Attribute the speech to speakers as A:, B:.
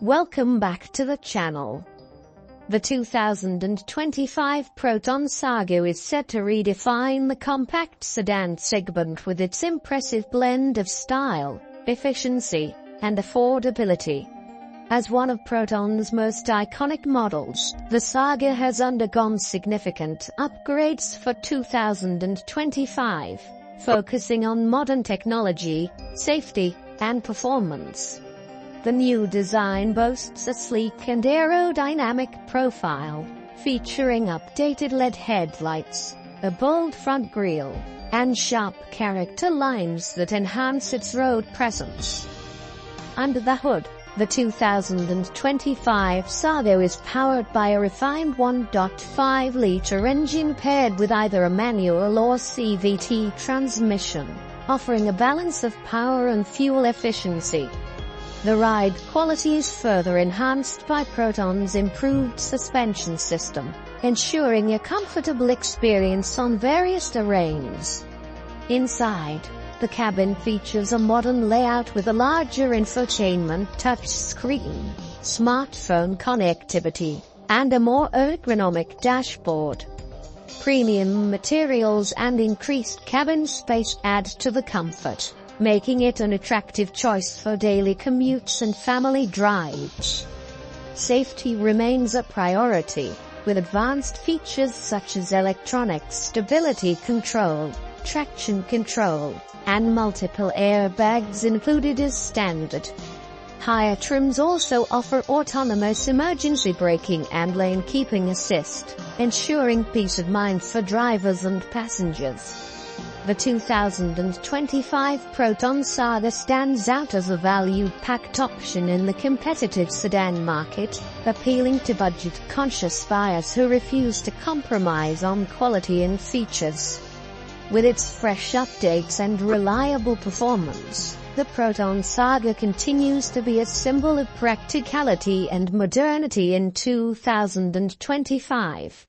A: Welcome back to the channel. The 2025 Proton Saga is set to redefine the compact sedan segment with its impressive blend of style, efficiency, and affordability. As one of Proton's most iconic models, the Saga has undergone significant upgrades for 2025, focusing on modern technology, safety, and performance. The new design boasts a sleek and aerodynamic profile, featuring updated LED headlights, a bold front grille, and sharp character lines that enhance its road presence. Under the hood, the 2025 Saga is powered by a refined 1.5-liter engine paired with either a manual or CVT transmission, offering a balance of power and fuel efficiency. The ride quality is further enhanced by Proton's improved suspension system, ensuring a comfortable experience on various terrains. Inside, the cabin features a modern layout with a larger infotainment touchscreen, smartphone connectivity, and a more ergonomic dashboard. Premium materials and increased cabin space add to the comfort, making it an attractive choice for daily commutes and family drives. Safety remains a priority, with advanced features such as electronic stability control, traction control, and multiple airbags included as standard. Higher trims also offer autonomous emergency braking and lane keeping assist, ensuring peace of mind for drivers and passengers. The 2025 Proton Saga stands out as a value-packed option in the competitive sedan market, appealing to budget-conscious buyers who refuse to compromise on quality and features. With its fresh updates and reliable performance, the Proton Saga continues to be a symbol of practicality and modernity in 2025.